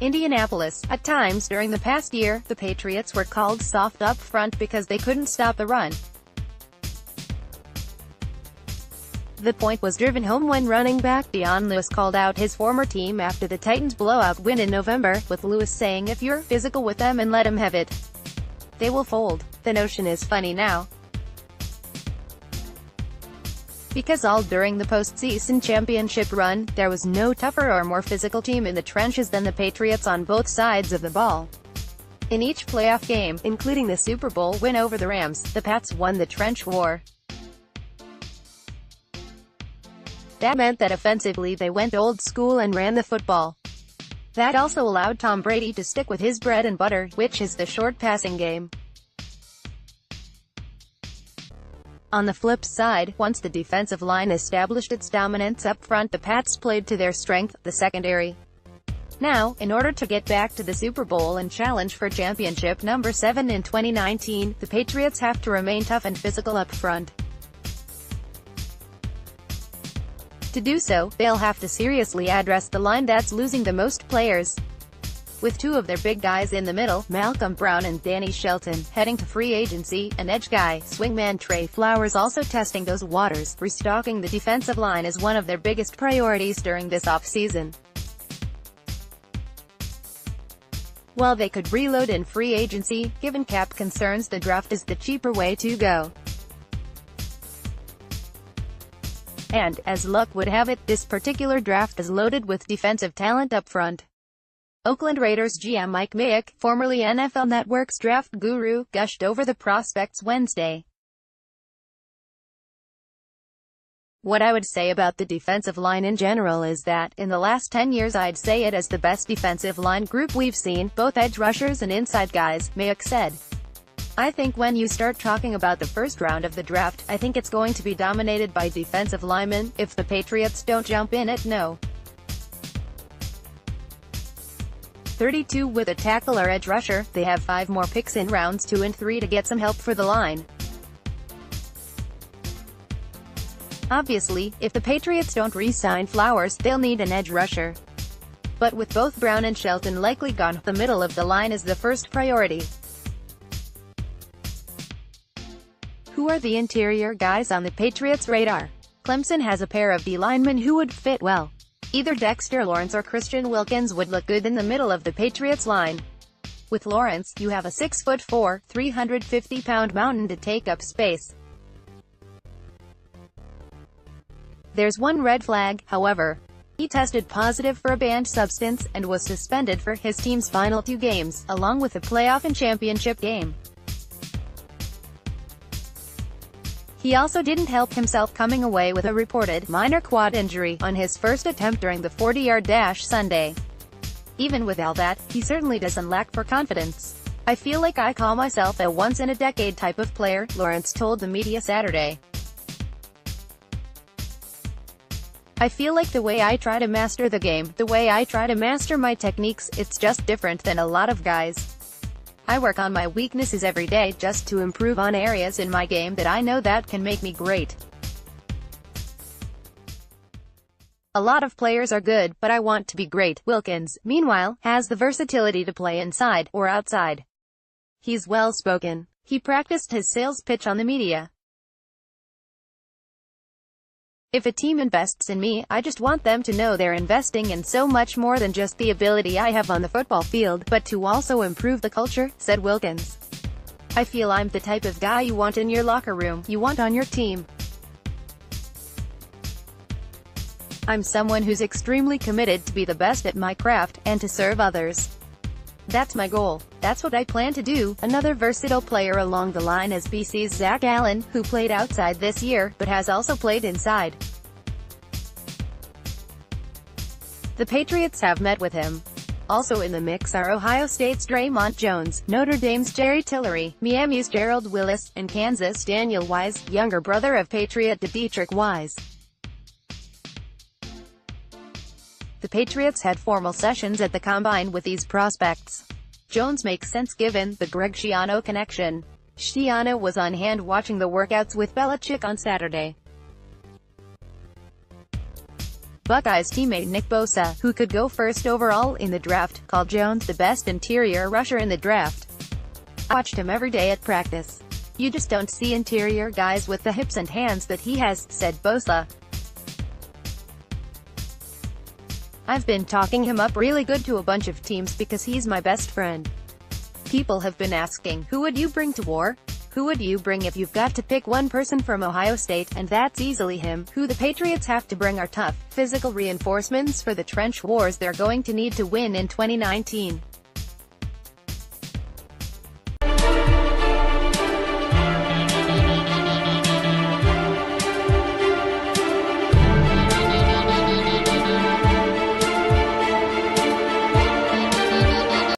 Indianapolis. At times during the past year, the Patriots were called soft up front because they couldn't stop the run. The point was driven home when running back Dion Lewis called out his former team after the Titans' blowout win in November, with Lewis saying, "If you're physical with them and let them have it, they will fold." The notion is funny now, because all during the postseason championship run, there was no tougher or more physical team in the trenches than the Patriots on both sides of the ball. In each playoff game, including the Super Bowl win over the Rams, the Pats won the trench war. That meant that offensively they went old school and ran the football. That also allowed Tom Brady to stick with his bread and butter, which is the short passing game. On the flip side, once the defensive line established its dominance up front, the Pats played to their strength, the secondary. Now, in order to get back to the Super Bowl and challenge for championship number 7 in 2019, the Patriots have to remain tough and physical up front. To do so, they'll have to seriously address the line that's losing the most players. With two of their big guys in the middle, Malcolm Brown and Danny Shelton, heading to free agency, and edge guy, swingman Trey Flowers also testing those waters, restocking the defensive line is one of their biggest priorities during this offseason. While they could reload in free agency, given cap concerns, the draft is the cheaper way to go. And, as luck would have it, this particular draft is loaded with defensive talent up front. Oakland Raiders GM Mike Mayock, formerly NFL Network's draft guru, gushed over the prospects Wednesday. "What I would say about the defensive line in general is that, in the last 10 years I'd say it as the best defensive line group we've seen, both edge rushers and inside guys," Mayock said. "I think when you start talking about the first round of the draft, I think it's going to be dominated by defensive linemen, if the Patriots don't jump in at no. 32 with a tackle or edge rusher, they have 5 more picks in rounds 2 and 3 to get some help for the line." Obviously, if the Patriots don't re-sign Flowers, they'll need an edge rusher. But with both Brown and Shelton likely gone, the middle of the line is the first priority. Who are the interior guys on the Patriots' radar? Clemson has a pair of D-linemen who would fit well. Either Dexter Lawrence or Christian Wilkins would look good in the middle of the Patriots' line. With Lawrence, you have a 6'4", 350-pound mountain to take up space. There's one red flag, however. He tested positive for a banned substance, and was suspended for his team's final 2 games, along with the playoff and championship game. He also didn't help himself, coming away with a reported minor quad injury on his first attempt during the 40-yard dash Sunday. Even with all that, he certainly doesn't lack for confidence. "I feel like I call myself a once-in-a-decade type of player," Lawrence told the media Saturday. "I feel like the way I try to master the game, the way I try to master my techniques, it's just different than a lot of guys. I work on my weaknesses every day just to improve on areas in my game that I know that can make me great. A lot of players are good, but I want to be great." Wilkins, meanwhile, has the versatility to play inside or outside. He's well-spoken. He practiced his sales pitch on the media. "If a team invests in me, I just want them to know they're investing in so much more than just the ability I have on the football field, but to also improve the culture," said Wilkins. "I feel I'm the type of guy you want in your locker room, you want on your team. I'm someone who's extremely committed to be the best at my craft, and to serve others. That's my goal. That's what I plan to do." Another versatile player along the line is BC's Zach Allen, who played outside this year, but has also played inside. The Patriots have met with him. Also in the mix are Ohio State's Draymond Jones, Notre Dame's Jerry Tillery, Miami's Gerald Willis, and Kansas' Daniel Wise, younger brother of Patriot Dedrick Wise. The Patriots had formal sessions at the Combine with these prospects. Jones makes sense given the Greg Schiano connection. Schiano was on hand watching the workouts with Belichick on Saturday. Buckeyes teammate Nick Bosa, who could go first overall in the draft, called Jones the best interior rusher in the draft. "I watched him every day at practice. You just don't see interior guys with the hips and hands that he has," said Bosa. "I've been talking him up really good to a bunch of teams because he's my best friend. People have been asking, who would you bring to war? Who would you bring if you've got to pick one person from Ohio State, and that's easily him. Who the Patriots have to bring are tough, physical reinforcements for the trench wars they're going to need to win in 2019.